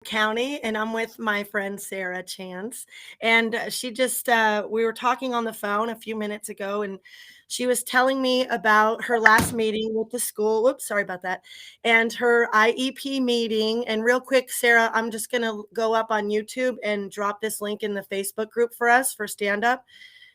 County, and I'm with my friend Sarah Chance. And she just, we were talking on the phone a few minutes ago, and she was telling me about her last meeting with the school. Whoops, sorry about that. And her IEP meeting. And real quick, Sarah, I'm just going to go up on YouTube and drop this link in the Facebook group for us for stand up.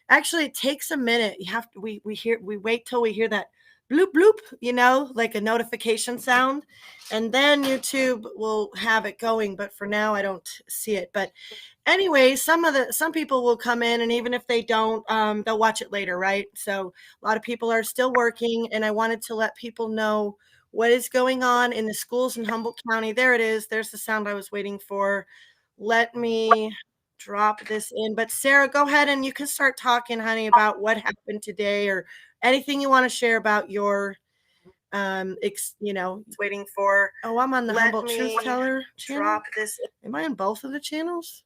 Actually, it takes a minute. You have to, we wait till we hear that bloop bloop, like a notification sound, and then YouTube will have it going. But for now, I don't see it. But anyway, some people will come in, and even if they don't, they'll watch it later, right? So a lot of people are still working, and I wanted to let people know what is going on in the schools in Humboldt County. There it is. There's the sound I was waiting for. Let me drop this in. But Sarah, go ahead and you can start talking, honey, about what happened today or anything you want to share about your waiting for. Oh, I'm on the Humboldt Truth Teller channel. Drop this. Am I on both of the channels?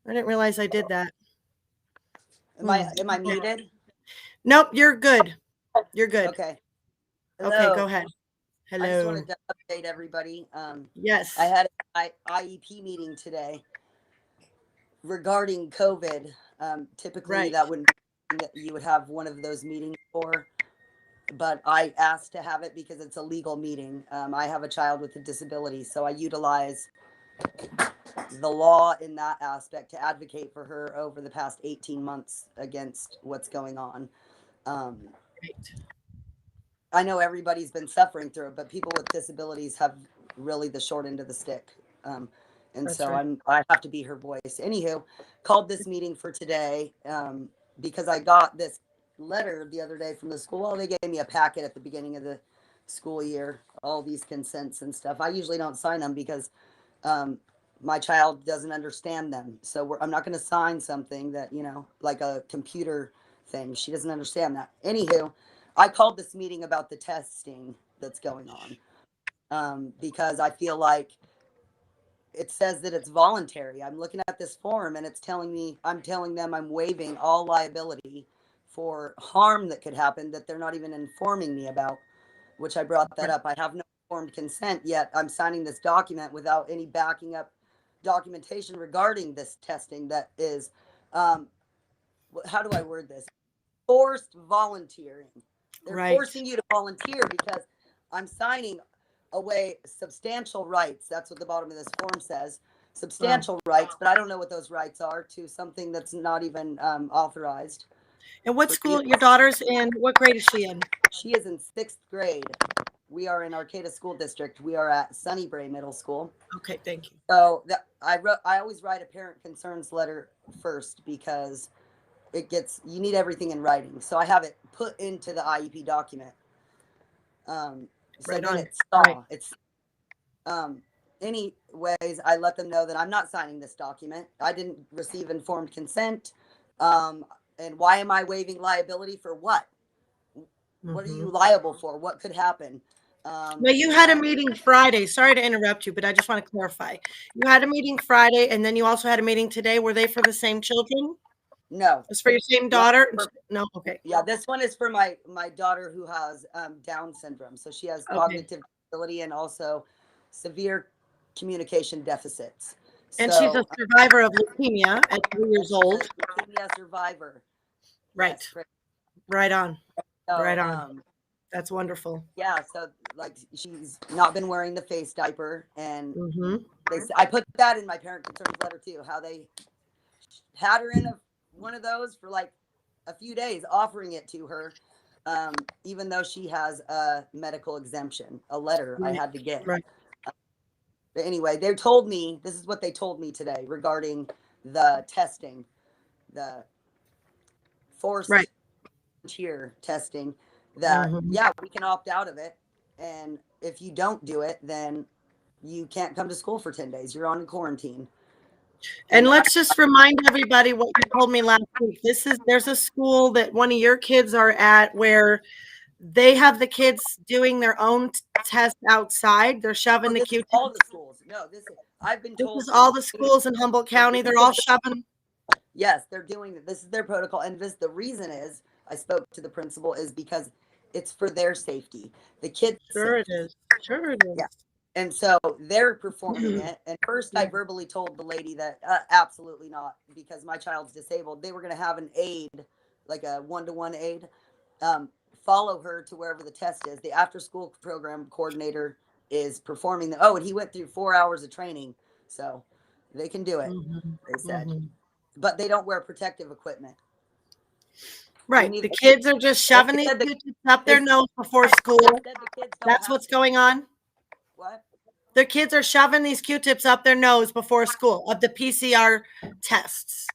I didn't realize I did that. Am I muted? Nope, you're good. You're good. Okay. Hello. Okay, go ahead. Hello. I just wanted to update everybody. Yes. I had an IEP meeting today regarding COVID. Typically, that wouldn't be that you would have one of those meetings for, but I asked to have it because it's a legal meeting. I have a child with a disability, so I utilize the law in that aspect to advocate for her over the past 18 months against what's going on. I know everybody's been suffering through it, but people with disabilities have really the short end of the stick. And that's so right. I have to be her voice. Anywho, called this meeting for today because I got this letter the other day from the school. Well, they gave me a packet at the beginning of the school year, all these consents and stuff. I usually don't sign them because my child doesn't understand them. So I'm not going to sign something that, like a computer thing. She doesn't understand that. Anywho, I called this meeting about the testing that's going on because I feel like it says that it's voluntary. I'm looking at this form and it's telling me, I'm telling them I'm waiving all liability for harm that could happen that they're not even informing me about, which I brought that up. I have no informed consent yet. I'm signing this document without any backing up documentation regarding this testing that is, how do I word this? Forced volunteering. They're forcing you to volunteer because I'm signing away substantial rights. That's what the bottom of this form says. Substantial rights, but I don't know what those rights are to something that's not even authorized. And what school your daughter's in? What grade is she in? She is in 6th grade. We are in Arcata School District. We are at Sunnybray Middle School. Okay, thank you. So I always write a parent concerns letter first because you need everything in writing. So I have it put into the IEP document. Anyways, I let them know that I'm not signing this document. I didn't receive informed consent. And why am I waiving liability for what? What are you liable for? What could happen? Well, you had a meeting Friday. Sorry to interrupt you, but I just want to clarify. You had a meeting Friday, and then you also had a meeting today. Were they for the same children? No. It's for your same daughter? No? Okay. Yeah, this one is for my daughter who has Down syndrome. So she has cognitive disability and also severe communication deficits. And she's a survivor of leukemia at 3 years old. Leukemia survivor. Right. Yes, right on. So, right on. That's wonderful. Yeah, so like she's not been wearing the face diaper, and I put that in my parent concerns letter too. How they had her in one of those for like a few days, offering it to her, even though she has a medical exemption. A letter I had to get. Right. But anyway, they told me, this is what they told me today regarding the testing, the forced volunteer testing, that, yeah, we can opt out of it. And if you don't do it, then you can't come to school for 10 days. You're on quarantine. And let's just remind everybody what you told me last week. There's a school that one of your kids are at where they have the kids doing their own test outside. They're shoving the Q-tips. All the schools. No, I've been told. This is all the schools in Humboldt County. They're all shoving. Yes, they're doing it. This is their protocol. And the reason is, I spoke to the principal, is because it's for their safety. The kids. Sure it is. Sure it is. Yeah. And so they're performing it. And first, I verbally told the lady that absolutely not, because my child's disabled. They were going to have an aide, like a one-to-one aide, follow her to wherever the test is. The after-school program coordinator is performing the. Oh, and he went through 4 hours of training, so they can do it. They said, but they don't wear protective equipment. Right. The kids are just shoving these Q-tips up their nose before school. That's what's going on. What? Their kids are shoving these Q-tips up their nose before school of the PCR tests.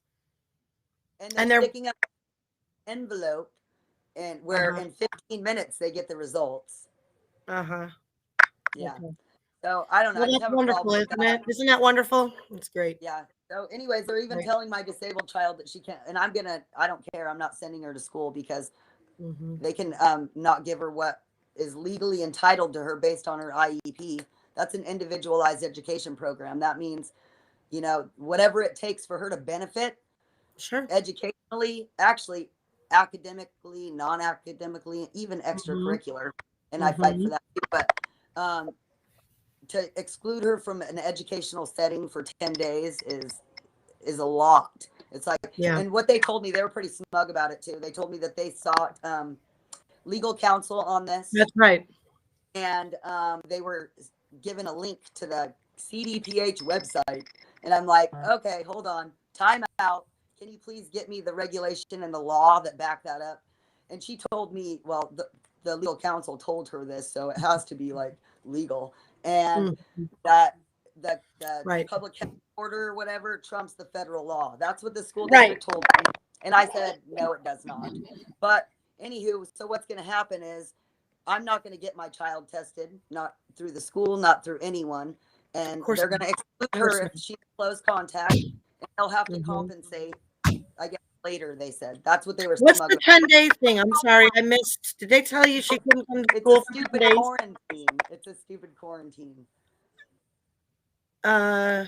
And they're sticking up an envelope, and where in 15 minutes they get the results. Yeah. Okay. So I don't know. Well, that's wonderful, isn't it? Isn't that wonderful? It's great. Yeah. So anyways, they're even telling my disabled child that she can't, and I don't care. I'm not sending her to school because they can not give her what is legally entitled to her based on her IEP. That's an individualized education program. That means, whatever it takes for her to benefit, educationally, actually, academically, non-academically, even extracurricular. And I fight for that too. But to exclude her from an educational setting for 10 days is a lot. It's like, and what they told me, they were pretty smug about it too. They told me that they sought legal counsel on this. That's right. And they were given a link to the CDPH website. And I'm like, okay, hold on, time out. Can you please get me the regulation and the law that back that up? And she told me, well, the legal counsel told her this, so it has to be like legal. And that the public health order or whatever trumps the federal law. That's what the school district told me. And I said, no, it does not. But anywho, so what's going to happen is I'm not going to get my child tested, not through the school, not through anyone. And they're going to exclude her if she's close contact. And they'll have to compensate, I guess, later, they said. That's what they were What's the 10-day thing? I'm sorry, I missed. Did they tell you she couldn't come to school for 10 days? Quarantine. It's a stupid quarantine. Okay.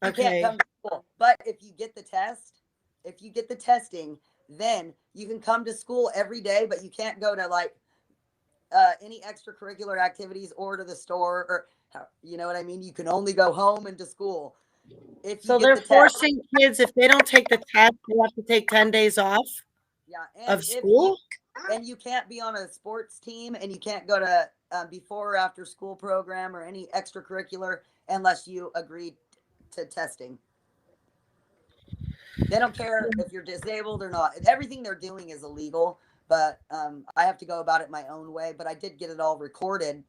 You can't come to school. But if you get the test, if you get the testing, then you can come to school every day, but you can't go to like any extracurricular activities or to the store, or you know what I mean? You can only go home and to school. So they're forcing kids, if they don't take the test, they have to take 10 days off of school? And you can't be on a sports team, and you can't go to before or after school program or any extracurricular unless you agree to testing. They don't care if you're disabled or not. Everything they're doing is illegal, but I have to go about it my own way. But I did get it all recorded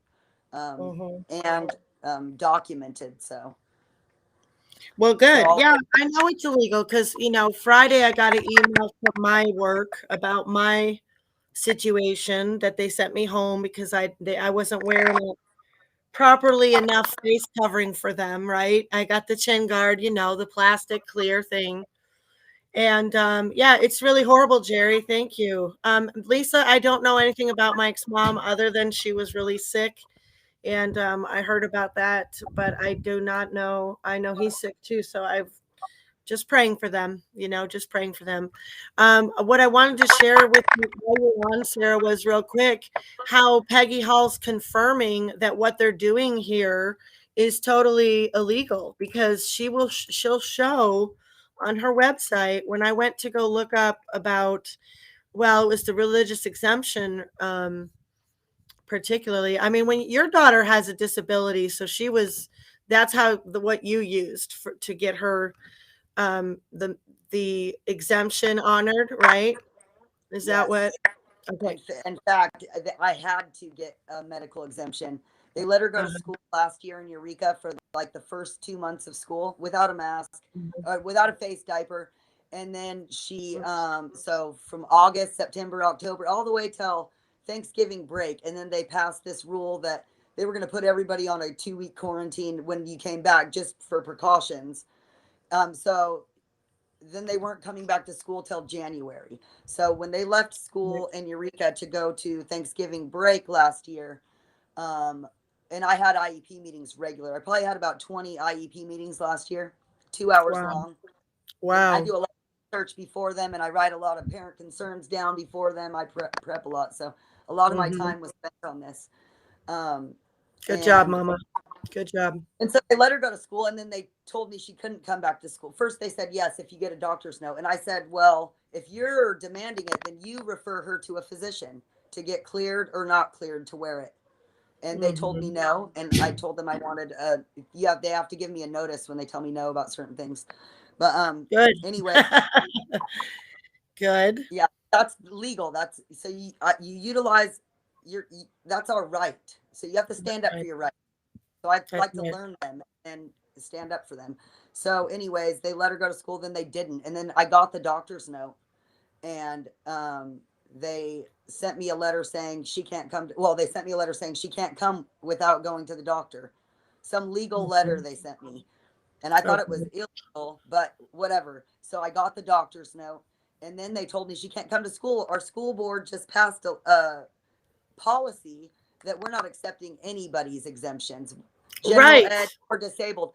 and documented. So. Well, good. Yeah, I know it's illegal because, Friday I got an email from my work about my situation that they sent me home because I wasn't wearing a properly enough face covering for them, right? I got the chin guard, the plastic clear thing. And yeah, it's really horrible, Jerry. Thank you. Lisa, I don't know anything about my ex-mom other than she was really sick. And I heard about that, but I do not know. I know he's sick too, so I've just praying for them, just praying for them. What I wanted to share with you while you're on, Sarah, was real quick how Peggy Hall's confirming that what they're doing here is totally illegal because she'll show on her website when I went to go look up about, well, it was the religious exemption. Particularly, I mean, when your daughter has a disability, so that's how what you used to get her the exemption honored, right? Is that what? Okay. In fact, I had to get a medical exemption. They let her go to school last year in Eureka for like the first 2 months of school without a mask, without a face diaper. And then she, so from August, September, October, all the way till Thanksgiving break. And then they passed this rule that they were going to put everybody on a 2-week quarantine when you came back just for precautions. So then they weren't coming back to school till January. So when they left school in Eureka to go to Thanksgiving break last year, and I had IEP meetings regular. I probably had about 20 IEP meetings last year, 2 hours long. Wow. And I do a lot of research before them, and I write a lot of parent concerns down before them. I prep a lot. So a lot of my time was spent on this. Good job, Mama. Good job. And so they let her go to school, and then they told me she couldn't come back to school. First, they said, yes, if you get a doctor's note. And I said, well, if you're demanding it, then you refer her to a physician to get cleared or not cleared to wear it. And they told me no. And I told them I wanted yeah, they have to give me a notice when they tell me no about certain things. But Good. anyway, Good. yeah, that's legal. That's so you utilize that's our right. So you have to stand up for your right. So I'd like to learn them and stand up for them. So anyways, they let her go to school, then they didn't. And then I got the doctor's note, and they sent me a letter saying she can't come. They sent me a letter saying she can't come without going to the doctor. Some legal letter they sent me. And I thought it was illegal, but whatever. So I got the doctor's note, and then they told me she can't come to school. Our school board just passed a policy that we're not accepting anybody's exemptions, general ed or disabled.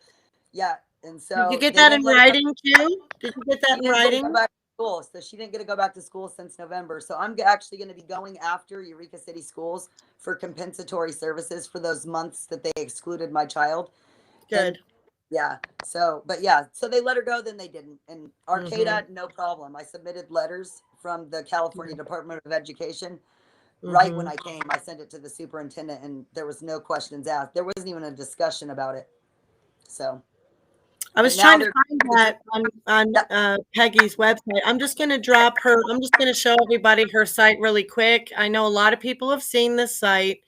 Yeah. And so did you get that in writing too? Did you get that in writing? Go back to school, so she didn't get to go back to school since November. So I'm actually going to be going after Eureka City Schools for compensatory services for those months that they excluded my child. Good. And, yeah. So, but yeah, so they let her go, then they didn't. And Arcata, no problem. I submitted letters from the California Department of Education. Right when I came, I sent it to the superintendent, and there was no questions asked. There wasn't even a discussion about it. So I was trying to find that on Peggy's website. I'm just going to drop her. I'm just going to show everybody her site really quick. I know a lot of people have seen this site,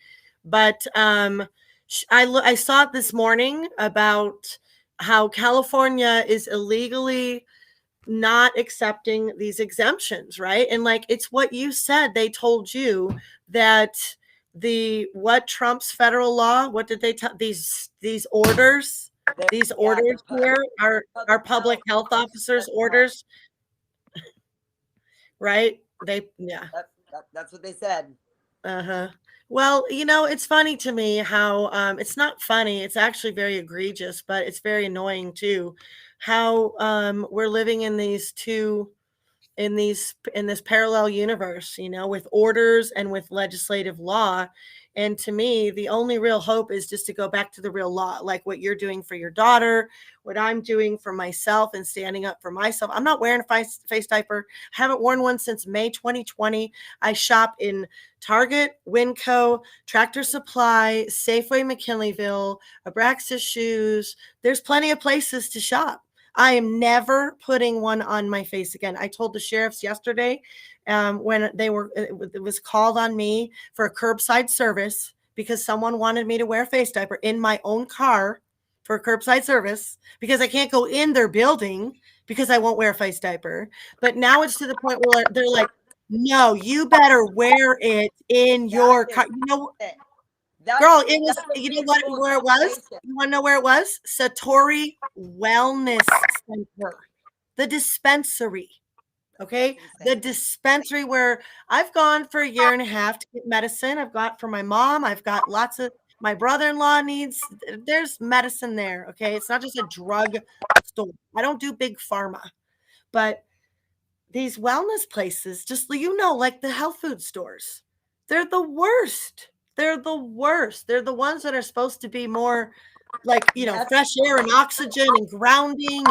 but I saw it this morning about how California is illegally not accepting these exemptions, right? And like, it's what you said. They told you that what Trump's federal law, what did they tell these orders? These orders here are public health officers' orders, right? That's what they said. Well, it's funny to me how it's not funny. It's actually very egregious, but it's very annoying too. How we're living in this parallel universe, with orders and with legislative law. And to me, the only real hope is just to go back to the real law, like what you're doing for your daughter, what I'm doing for myself and standing up for myself. I'm not wearing a face diaper. I haven't worn one since May 2020. I shop in Target, Winco, Tractor Supply, Safeway, McKinleyville, Abraxas Shoes. There's plenty of places to shop. I am never putting one on my face again. I told the sheriffs yesterday when it was called on me for a curbside service because someone wanted me to wear a face diaper in my own car for a curbside service because I can't go in their building because I won't wear a face diaper. But now it's to the point where they're like, no, you better wear it in your car. Girl, it was, where it was? You want to know where it was? Satori Wellness Center, the dispensary. Okay. The dispensary where I've gone for a year and a half to get medicine. I've got for my mom. I've got lots of, my brother-in-law needs, there's medicine there. Okay. It's not just a drug store. I don't do big pharma, but these wellness places, just, like the health food stores, they're the worst. They're the worst. They're the ones that are supposed to be more like, fresh air and oxygen and grounding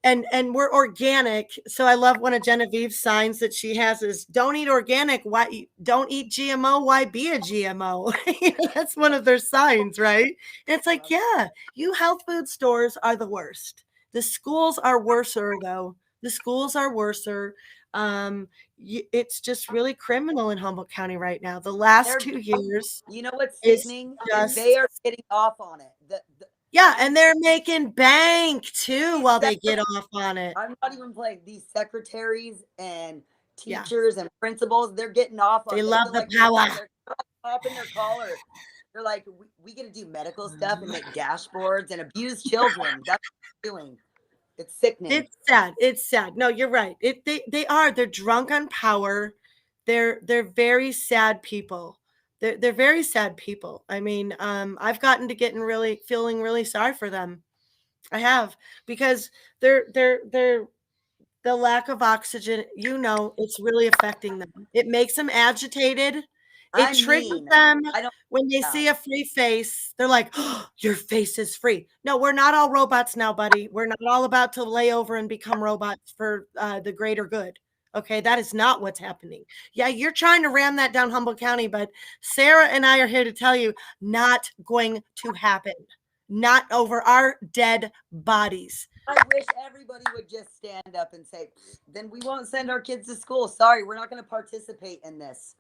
and we're organic. So I love one of Genevieve's signs that she has is don't eat organic. Why don't eat GMO? Why be a GMO? That's one of their signs, right? And it's like, yeah, you health food stores are the worst. The schools are worser though. The schools are worser. It's just really criminal in Humboldt County right now. The last 2 years. You know what's sickening? They are getting off on it. Yeah, and they're making bank too while they get off on it. I'm not even playing. These secretaries and teachers and principals, they're getting off on it. They love the power. They're up in their collar. They're like, we get to do medical stuff and make dashboards and abuse children. That's what they're doing. It's sickening. It's sad. It's sad. No, you're right. They are. They're drunk on power. They're very sad people. They're very sad people. I mean, I've gotten to feeling really sorry for them. I have, because they're the lack of oxygen, it's really affecting them. It makes them agitated. It I triggers mean, them I don't. when they Yeah. see a free face. They're like, oh, your face is free. No, we're not all robots now, buddy. We're not all about to lay over and become robots for the greater good. Okay, that is not what's happening. Yeah, you're trying to ram that down Humboldt County, but Sarah and I are here to tell you, not going to happen. Not over our dead bodies. I wish everybody would just stand up and say, then we won't send our kids to school. Sorry, we're not going to participate in this.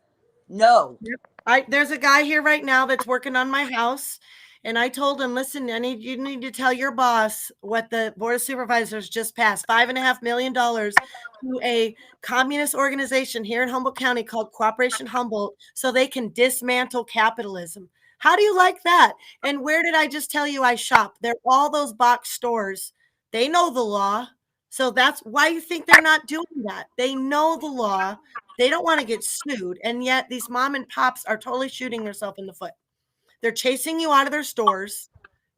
No. Yep. There's a guy here right now that's working on my house. And I told him, listen, you need to tell your boss what the Board of Supervisors just passed $5.5 million to a communist organization here in Humboldt County called Cooperation Humboldt so they can dismantle capitalism. How do you like that? And where did I just tell you I shop? They're all those box stores. They know the law. So that's why you think they're not doing that. They know the law. They don't want to get sued. And yet these mom and pops are totally shooting themselves in the foot. They're chasing you out of their stores,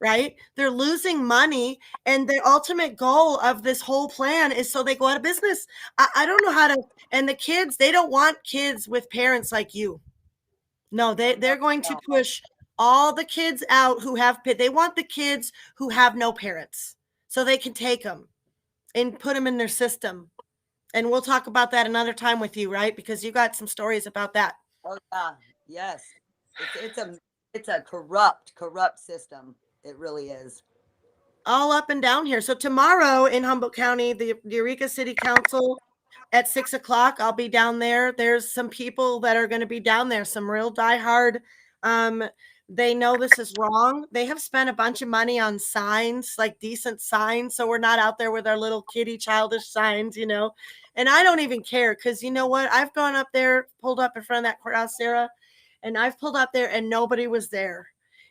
right? They're losing money. And the ultimate goal of this whole plan is so they go out of business. I don't know how to, and the kids, they don't want kids with parents like you. No, they're going to push all the kids out who have, they want the kids who have no parents so they can take them and put them in their system. And we'll talk about that another time with you, right? Because you got some stories about that. Oh yeah, yes. It's a corrupt system. It really is. All up and down here. So tomorrow in Humboldt County, the Eureka City Council at 6:00, I'll be down there. There's some people that are going to be down there, some real diehard. They know this is wrong. They have spent a bunch of money on signs, like decent signs. So we're not out there with our little kitty childish signs, you know. And I don't even care because you know what? I've gone up there, pulled up in front of that courthouse, Sarah, and I've pulled up there and nobody was there.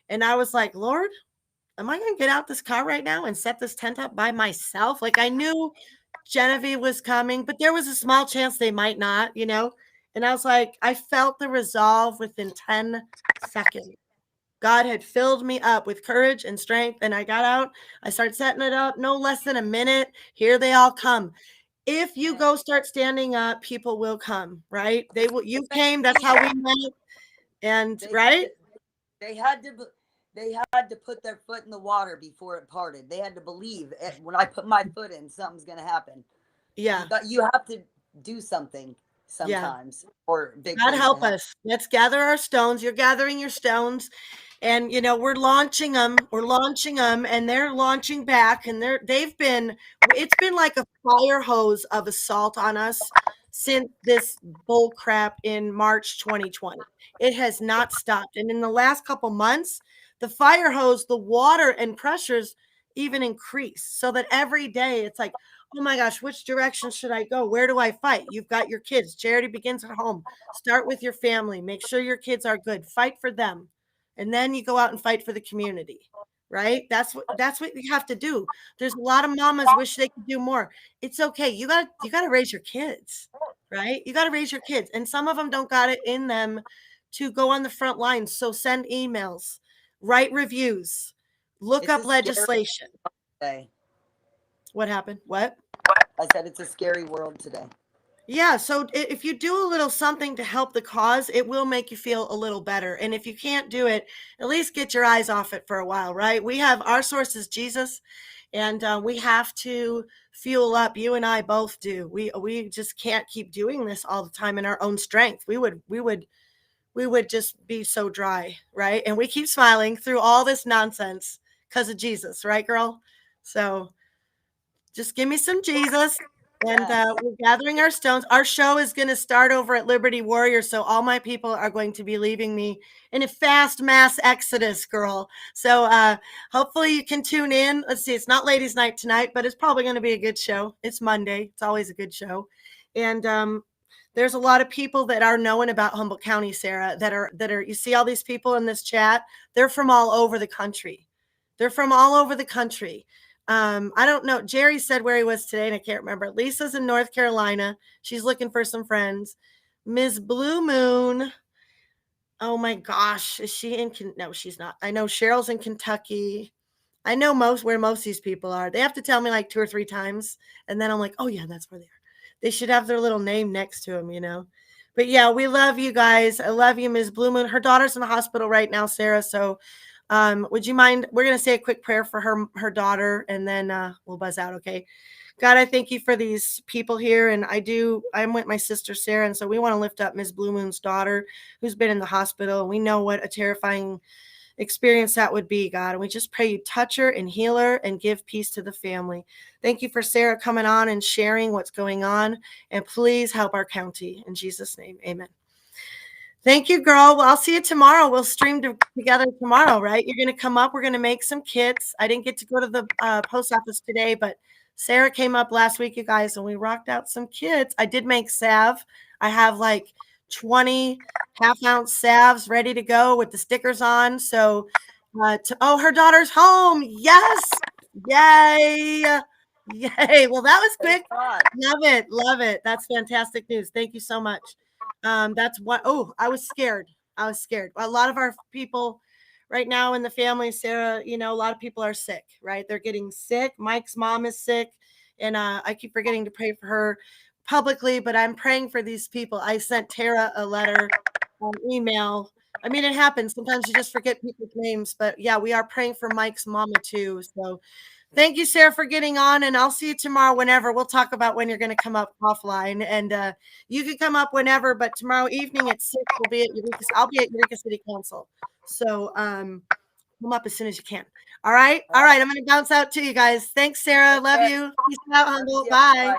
And I was like, Lord, am I going to get out this car right now and set this tent up by myself? Like I knew Genevieve was coming, but there was a small chance they might not, you know? And I was like, I felt the resolve within 10 seconds. God had filled me up with courage and strength. And I got out, I started setting it up, no less than a minute. Here they all come. If you go start standing up, people will come, right? They will, you came, that's how we met. And They right? they had to they had to put their foot in the water before it parted. They had to believe it, when I put my foot in, something's going to happen. Yeah. But you have to do something Yeah. sometimes, or big God things to help happen. us. Let's gather our stones. You're gathering your stones. And you know, we're launching them. We're launching them and they're launching back and they've been it's been like a fire hose of assault on us since this bull crap in March 2020. It has not stopped. And in the last couple months, the fire hose, the water and pressures even increase so that every day it's like, oh my gosh, which direction should I go? Where do I fight? You've got your kids. Charity begins at home. Start with your family. Make sure your kids are good. Fight for them. And then you go out and fight for the community. Right? That's what you have to do. There's a lot of mamas wish they could do more. It's okay. You got to raise your kids. Right? You got to raise your kids. And some of them don't got it in them to go on the front lines. So send emails, write reviews, look It's up a scary legislation. day. What happened? What? I said it's a scary world today. Yeah, so if you do a little something to help the cause, it will make you feel a little better. And if you can't do it, at least get your eyes off it for a while, right? We have our source is Jesus, and we have to fuel up. You and I both do. We just can't keep doing this all the time in our own strength. We would just be so dry, right? And we keep smiling through all this nonsense because of Jesus, right, girl? So just give me some Jesus. And Yes. we're gathering our stones. Our show is going to start over at Liberty Warrior. So all my people are going to be leaving me in a fast mass exodus, girl. So hopefully you can tune in. Let's see, it's not ladies' night tonight, but it's probably going to be a good show. It's Monday. It's always a good show. And there's a lot of people that are knowing about Humboldt County, Sarah, that are, you see all these people in this chat. They're from all over the country. They're from all over the country. I don't know. Jerry said where he was today, and I can't remember. Lisa's in North Carolina. She's looking for some friends. Ms. Blue Moon. Oh my gosh. Is she in? No, she's not. I know Cheryl's in Kentucky. I know where most of these people are. They have to tell me like 2 or 3 times. And then I'm like, oh yeah, that's where they are. They should have their little name next to them, you know? But yeah, we love you guys. I love you, Ms. Blue Moon. Her daughter's in the hospital right now, Sarah. So would you mind? We're going to say a quick prayer for her daughter, and then we'll buzz out, okay? God, I thank you for these people here. And I'm with my sister, Sarah. And so we want to lift up Ms. Blue Moon's daughter who's been in the hospital. We know what a terrifying experience that would be, God. And we just pray you touch her and heal her and give peace to the family. Thank you for Sarah coming on and sharing what's going on. And please help our county. In Jesus' name, amen. Thank you, girl. Well, I'll see you tomorrow. We'll stream together tomorrow, right? You're going to come up. We're going to make some kits. I didn't get to go to the post office today, but Sarah came up last week, you guys, and we rocked out some kits. I did make salve. I have like 20 half-ounce salves ready to go with the stickers on. So, her daughter's home. Yes. Yay. Yay. Well, that was quick. Love it. Love it. That's fantastic news. Thank you so much. That's what, I was scared. I was scared. A lot of our people right now in the family, Sarah, a lot of people are sick, right? They're getting sick. Mike's mom is sick. And I keep forgetting to pray for her publicly, but I'm praying for these people. I sent Tara a letter on email. I mean, it happens. Sometimes you just forget people's names, but yeah, we are praying for Mike's mama too. So thank you, Sarah, for getting on, and I'll see you tomorrow whenever. We'll talk about when you're going to come up offline, and you can come up whenever, but tomorrow evening at 6, we'll be at Eureka. I'll be at Eureka City Council. So come up as soon as you can. All right. All right. I'm going to bounce out to you guys. Thanks, Sarah. Love you. Peace out, Humboldt. Bye.